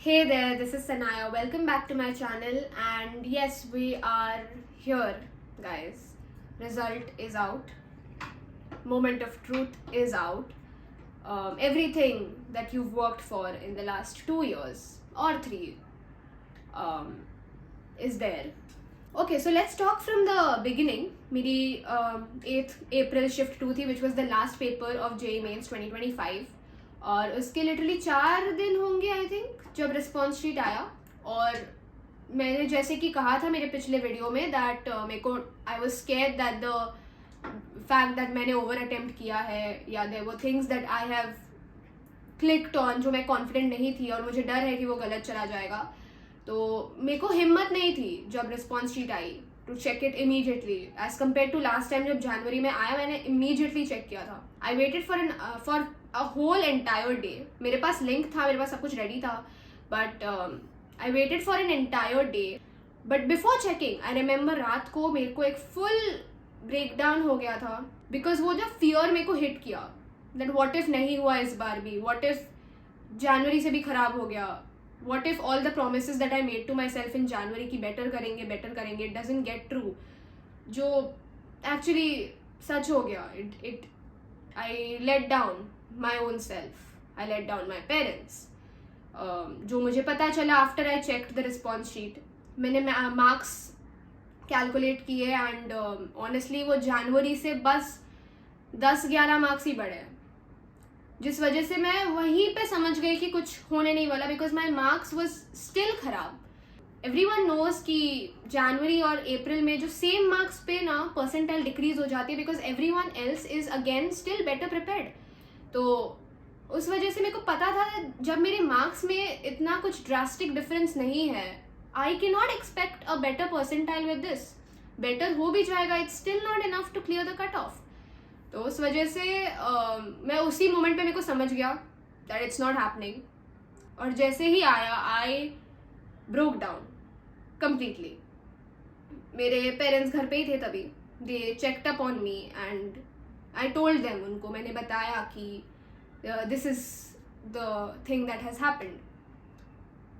Hey there, this is Sanaya. Welcome back to my channel. And yes, we are here, guys. Result is out. Moment of truth is out. Everything that you've worked for in the last 2 years or three um, is there. Okay, so let's talk from the beginning. मेरी 8th April shift 2 थी, which was the last paper of JEE Mains 2025. और उसके literally 4 दिन होंगे I think जब response sheet आया. और मैंने जैसे कि कहा था मेरे पिछले वीडियो में दैट मेरे को I was scared that the fact that मैंने ओवर अटेम्प्ट किया है या there were things that I have clicked on जो मैं कॉन्फिडेंट नहीं थी और मुझे डर है कि वो गलत चला जाएगा. तो मेरे को हिम्मत नहीं थी जब रिस्पॉन्स शीट आई to check it immediately as compared to last time जब जनवरी में आया. मैंने इमीडिएटली चेक किया था. I waited for a whole entire day. मेरे पास लिंक था, मेरे पास सब कुछ रेडी था, but I waited for an entire day. But before checking I remember रात को मेरे को एक फुल ब्रेकडाउन हो गया था बिकॉज वो जो फियर मेरे को हिट किया दैट व्हाट इफ नहीं हुआ इस बार भी, व्हाट इफ जनवरी से भी खराब हो गया, what if all the promises that I made to myself in January कि better करेंगे it doesn't get true, जो actually सच हो गया. I let down my own self, I let down my parents. जो मुझे पता चला after I checked the response sheet, मैंने marks calculate किए and honestly वो जनवरी से बस 10-11 मार्क्स ही बढ़े, जिस वजह से मैं वहीं पे समझ गई कि कुछ होने नहीं वाला because my marks was still खराब. एवरीवन नोज कि जनवरी और अप्रैल में जो सेम मार्क्स पे ना परसेंटाइल डिक्रीज हो जाती है because everyone else is again still better prepared. तो उस वजह से मेरे को पता था जब मेरे मार्क्स में इतना कुछ ड्रास्टिक डिफरेंस नहीं है, I can not expect a better percentile with this. Better हो भी जाएगा, it's still not enough to clear the cut off. तो उस वजह से मैं उसी मोमेंट पे मेरे को समझ गया दैट इट्स नॉट हैपनिंग. और जैसे ही आया आई ब्रोक डाउन कम्प्लीटली. मेरे पेरेंट्स घर पे ही थे तभी. They checked up on me and I told them. उनको मैंने बताया कि this is the thing that has happened.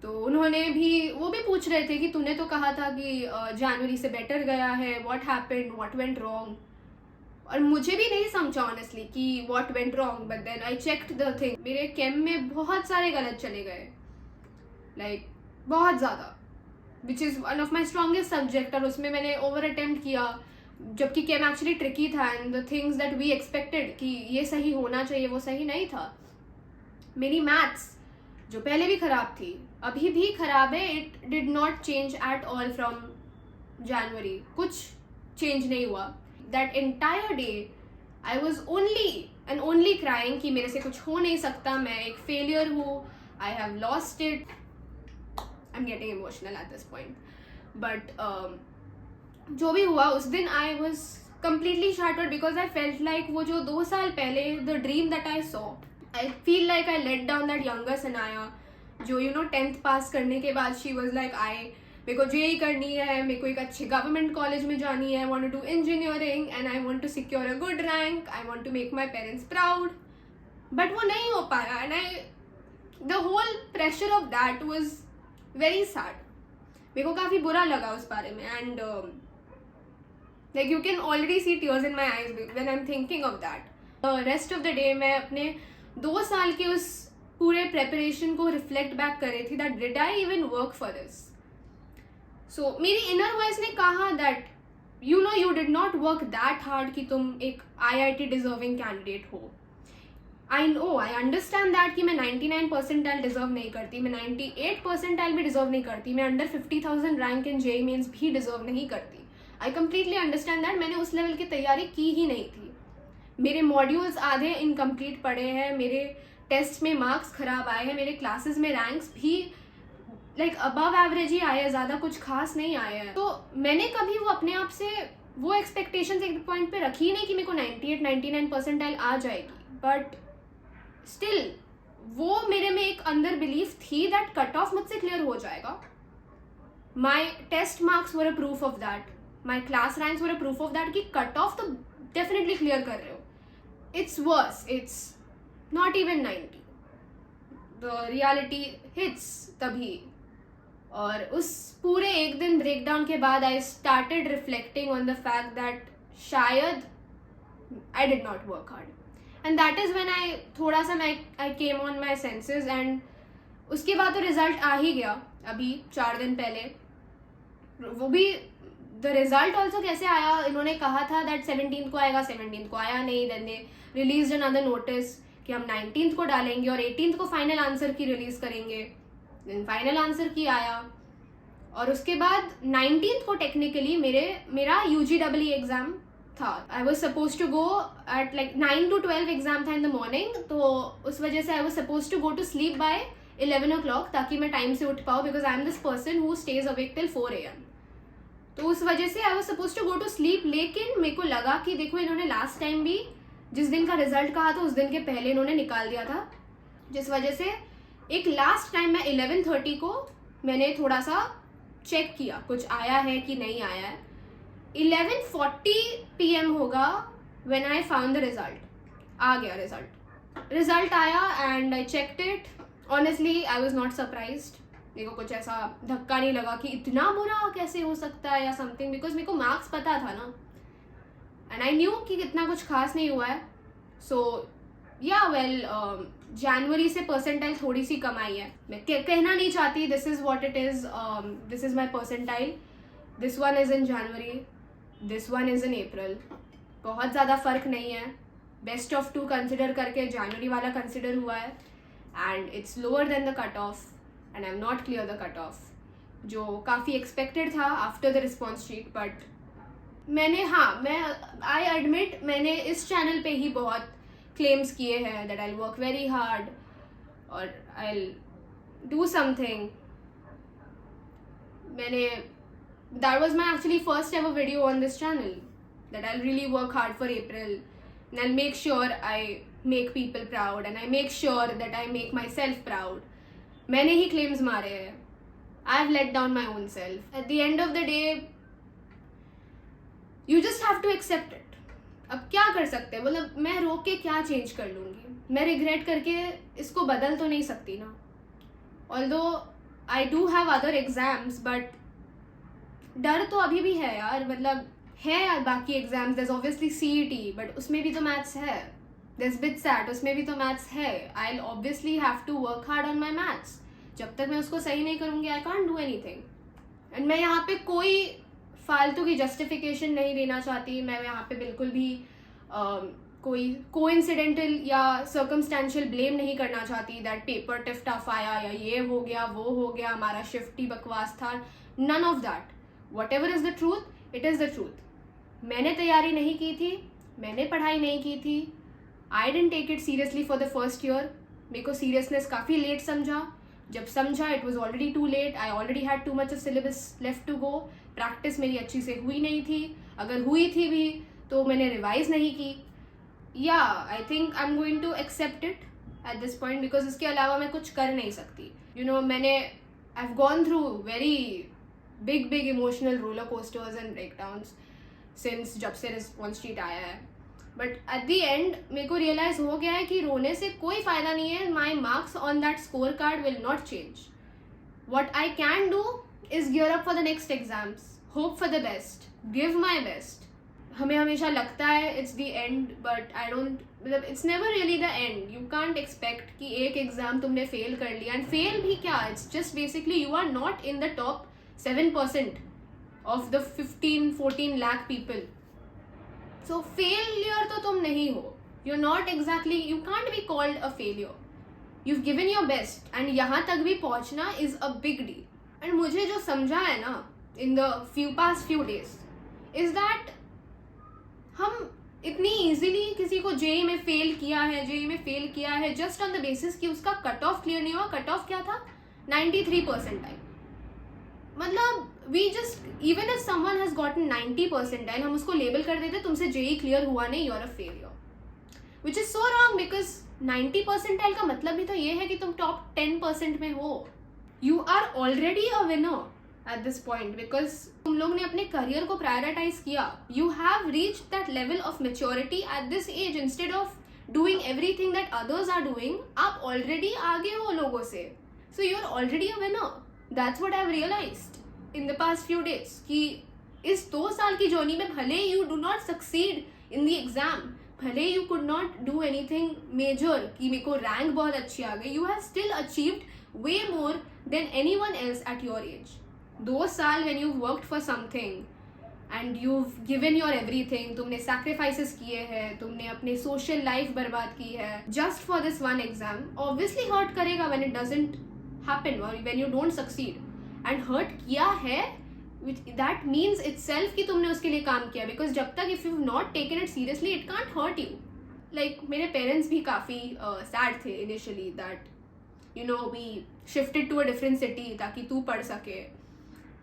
तो उन्होंने भी वो भी पूछ रहे थे कि तूने तो कहा था कि जनवरी से बेटर गया है, what happened, what went wrong. और मुझे भी नहीं समझा ऑनेस्टली कि what went wrong, but then I checked the thing. मेरे केम में बहुत सारे गलत चले गए, लाइक बहुत ज़्यादा, which is one of my strongest subject. और उसमें मैंने ओवर अटेम्प्ट किया जबकि केम एक्चुअली ट्रिकी था and the things that we expected कि ये सही होना चाहिए वो सही नहीं था. मेरी मैथ्स जो पहले भी खराब थी अभी भी खराब है. It did not change at all from January. कुछ चेंज नहीं हुआ. That entire day I was only crying कि मेरे से कुछ हो नहीं सकता, मैं एक failure हूँ, I have lost it. I'm getting emotional at this point. But जो भी हुआ उस दिन I was completely shattered because I felt like वो जो 2 साल पहले the dream that I saw, I feel like I let down that younger Sanaya जो 10th पास करने के बाद she was like मेरे को जेई करनी है, मेरे को एक अच्छे गवर्नमेंट कॉलेज में जानी है, I want to do engineering and I want to secure a good rank, I want to make my parents proud. But वो नहीं हो पाया and the whole pressure of that was very sad. मेरे को काफ़ी बुरा लगा उस बारे में and like you can already see tears in my eyes when I am thinking of that. Rest of the day मैं अपने 2 साल के उस पूरे प्रेपरेशन को रिफ्लेक्ट बैक कर रही थी that did I even work for this. So मेरी इनर वॉइस ने कहा that you did not work that hard कि तुम एक IIT डिजर्विंग कैंडिडेट हो. आई अंडरस्टैंड दैट कि मैं 99 परसेंटाइल डिजर्व नहीं करती, मैं 98 परसेंटाइल भी डिजर्व नहीं करती, मैं under 50,000 rank in JEE mains भी डिजर्व नहीं करती. I completely understand that. मैंने उस लेवल की तैयारी की ही नहीं थी. मेरे मॉड्यूल्स आधे इनकम्प्लीट पड़े हैं, मेरे टेस्ट में मार्क्स खराब आए हैं, मेरे क्लासेस में रैंक्स भी लाइक अबव एवरेज ही आए हैं, ज़्यादा कुछ खास नहीं आए हैं. तो मैंने कभी वो अपने आप से वो एक्सपेक्टेशंस एक पॉइंट पे रखी नहीं कि मेरे को 98-99 परसेंटाइल आ जाएगी. बट स्टिल वो मेरे में एक अंदर बिलीफ थी दैट कट ऑफ मुझसे क्लियर हो जाएगा. My test marks were a proof of that, my class ranks were a proof of that कि कट ऑफ तो डेफिनेटली क्लियर कर रहे हो. It's worse, it's not even 90. The reality hits तभी. और उस पूरे एक दिन ब्रेकडाउन के बाद I started reflecting on the fact that शायद I did not work hard. And that is when I थोड़ा सा I came on my senses. And उसके बाद तो रिजल्ट आ ही गया अभी 4 दिन पहले. वो भी द रिजल्ट ऑल्सो कैसे आया, इन्होंने कहा था दैट 17th को आएगा, 17th को आया नहीं. Then they release another notice कि हम 19th को डालेंगे और 18th को फाइनल आंसर की रिलीज करेंगे. देन फाइनल आंसर की आया और उसके बाद 19th को टेक्निकली मेरा UGEE एग्जाम था. I was suppose to go at like 9 to 12 exam था इन द मॉर्निंग. तो उस वजह से I was suppose to go to sleep by 11 o'clock ताकि मैं टाइम से उठ पाऊँ, because I am this person who stays awake till 4 AM. तो उस वजह से I was suppose to go to sleep. लेकिन मेरे को लगा कि देखो इन्होंने लास्ट टाइम भी जिस दिन का रिजल्ट कहा था उस दिन के पहले इन्होंने निकाल दिया था, जिस वजह से एक लास्ट टाइम मैं 11:30 को मैंने थोड़ा सा चेक किया कुछ आया है कि नहीं आया है. 11:40 PM होगा when I found the result. आ गया रिजल्ट आया and I checked it. Honestly I was not surprised. मेरे को कुछ ऐसा धक्का नहीं लगा कि इतना बुरा कैसे हो सकता है या समथिंग, बिकॉज मेरे को मार्क्स पता था ना एंड आई न्यू कि इतना कुछ खास नहीं हुआ है. सो या वेल जनवरी से परसेंटाइल थोड़ी सी कम आई है. मैं कहना नहीं चाहती this is what it is, this is my percentile. This one is in January, this one is in April. बहुत ज़्यादा फर्क नहीं है. बेस्ट ऑफ 2 कंसिडर करके जनवरी वाला कंसिडर हुआ है and it's lower than the cut of and I am not clear the cut of, जो काफ़ी एक्सपेक्टेड था after the response sheet. But मैं आई एडमिट मैंने इस चैनल पे ही बहुत क्लेम्स किए हैं that I work very hard और I do something. That was my actually first ever video on this channel that I really work hard for April and I make sure I make people proud and I make sure that I make myself proud. मैंने ही claims मारे हैं. I have let down my own self. At the end of the day you just have to accept it. अब क्या कर सकते हैं, मतलब मैं रोक के क्या चेंज कर लूँगी. मैं रिग्रेट करके इसको बदल तो नहीं सकती ना. Although I do have other exams but डर तो अभी भी है यार. मतलब है यार बाकी exams. There is obviously CET but उसमें भी तो मैथ्स है. देयर इज BITSAT उसमें भी तो मैथ्स है. I obviously have to work hard on my maths. जब तक मैं उसको सही नहीं करूँगी I can't do anything. And मैं यहाँ पे कोई फालतू की जस्टिफिकेशन नहीं देना चाहती. मैं यहाँ पे बिल्कुल भी कोई कोइंसिडेंटल या सर्कमस्टेंशियल ब्लेम नहीं करना चाहती दैट पेपर टफ आया या ये हो गया वो हो गया, हमारा शिफ्ट ही बकवास था. None of that. Whatever is the truth it is the truth. मैंने तैयारी नहीं की थी, मैंने पढ़ाई नहीं की थी. I didn't take it seriously for the first year. मेरे को सीरियसनेस काफ़ी लेट समझा. जब समझा it was already too late. I already had too much of syllabus left to go. Practice मेरी अच्छी से हुई नहीं थी. अगर हुई थी भी तो मैंने रिवाइज नहीं की. या I think I am going to accept it at this point because इसके अलावा मैं कुछ कर नहीं सकती. यू नो मैंने I have gone through very big emotional roller coasters and breakdowns since जब से रिस्पॉन्स शीट आया है. बट एट द एंड मेरे को रियलाइज हो गया है कि रोने से कोई फ़ायदा नहीं है. My marks on that score card will not change. What I can do is gear up for the next exams, hope for the best, give my best. हमें हमेशा लगता है it's the end but I don't, मतलब it's never really the end. You can't expect कि एक exam तुमने fail कर लिया एंड फेल भी क्या, it's just basically you are not in the top 7% of the 15-14 lakh people. So failure तो तुम नहीं हो. You are not exactly, you can't be called a failure. you've given your best and यहाँ तक भी पहुँचना is a big deal. and मुझे जो समझा है ना in the past few days is that हम इतनी easily किसी को JEE में फेल किया है just on the basis कि उसका कट ऑफ क्लियर नहीं हुआ. कट ऑफ क्या था? 93%. मतलब we just, even if someone has gotten 90%, हम उसको लेबल कर देते तुमसे JEE क्लियर हुआ नहीं, you're a failure, which is so wrong because 90% का मतलब भी तो ये है कि तुम टॉप 10% में हो. You are already a winner at this point because तुम लोग ने अपने करियर को प्रायोरिटाइज किया. You have reached that level of maturity at this age instead of doing everything that others are doing, आप already आगे हो लोगों से. So you're already a winner. That's what I've realized in the past few days. कि इस 2 साल की journey में भले you do not succeed in the exam, भले you could not do anything major कि मेरे को रैंक बहुत अच्छी आ गई, you have still achieved way more than anyone else at your age. 2 साल when you've worked for something and you've given your everything, तुमने sacrifices किए हैं, तुमने अपने social life बर्बाद की है just for this one exam, obviously hurt करेगा when it doesn't happen or when you don't succeed. And hurt किया है, which that means itself कि तुमने उसके लिए काम किया, because जब तक if you've not taken it seriously, it can't hurt you. Like मेरे parents भी काफ़ी sad थे initially that you know we shifted to a different city ताकि तू पढ़ सके.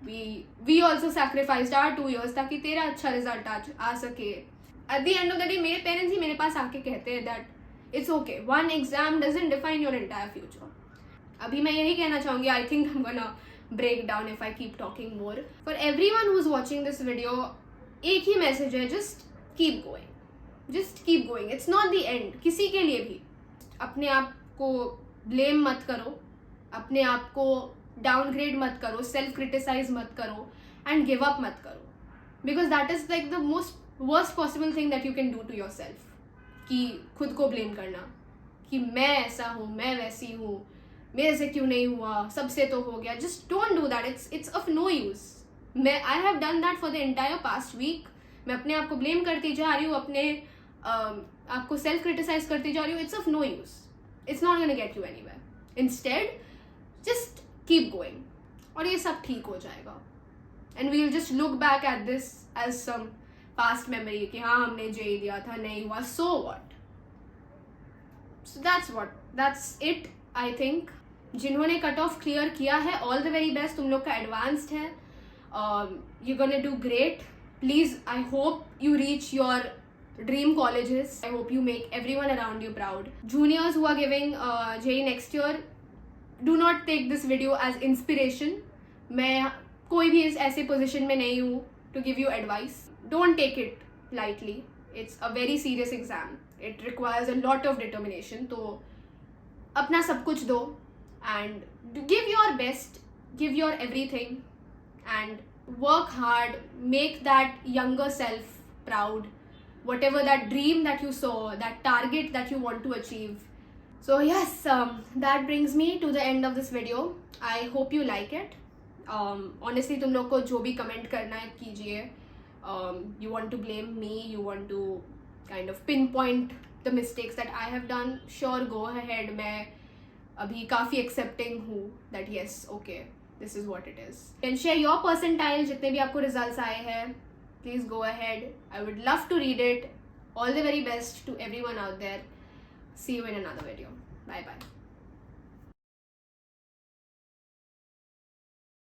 We also sacrificed our 2 years ताकि तेरा अच्छा रिजल्ट आ सके. At the end of the day मेरे पेरेंट्स ही मेरे पास आके कहते हैं that it's okay, one exam doesn't define your entire future. अभी मैं यही कहना चाहूँगी, I think I'm gonna break down if I keep talking more. For everyone who's watching this video, एक ही मैसेज है, just keep going. Just keep going. It's not the end. किसी के लिए भी अपने आप को blame मत करो, अपने आप को डाउनग्रेड मत करो, सेल्फ क्रिटिसाइज मत करो एंड गिव अप मत करो, because that is like the most worst possible thing that you can do to yourself. कि खुद को ब्लेम करना कि मैं ऐसा हूँ, मैं वैसी हूँ, मेरे से क्यों नहीं हुआ, सबसे तो हो गया. Just don't do that. It's of no use. I have done that for the entire past week. मैं अपने आप को ब्लेम करती जा रही हूँ, अपने आप को सेल्फ क्रिटिसाइज करती जा रही हूँ. It's of no use. It's not gonna get you anywhere. Instead just keep going और ये सब ठीक हो जाएगा. and we'll just look back at this as some past memory कि हाँ हमने जेई दिया था, नहीं हुआ, so what. so that's it. I think जिन्होंने कट ऑफ क्लियर किया है, all the very best. तुम लोग का एडवांस्ड है. you're gonna do great. please, I hope you reach your dream colleges. I hope you make everyone around you proud. Juniors who are giving JEE next year, do not take this video as inspiration. मैं कोई भी इस ऐसे position में नहीं हूँ to give you advice. Don't take it lightly. It's a very serious exam. It requires a lot of determination. तो अपना सब कुछ दो and give your best, give your everything and work hard. Make that younger self proud. Whatever that dream that you saw, that target that you want to achieve. So yes, that brings me to the end of this video. I hope you like it. Honestly, तुम लोग को जो भी comment करना है कीजिए. You want to blame me, you want to kind of pinpoint the mistakes that I have done. Sure, go ahead. मैं अभी काफ़ी accepting हूँ that yes, okay, this is what it is. Can share your percentile जितने भी आपको results आए हैं. Please go ahead. I would love to read it. All the very best to everyone out there. See you in another video. Bye bye.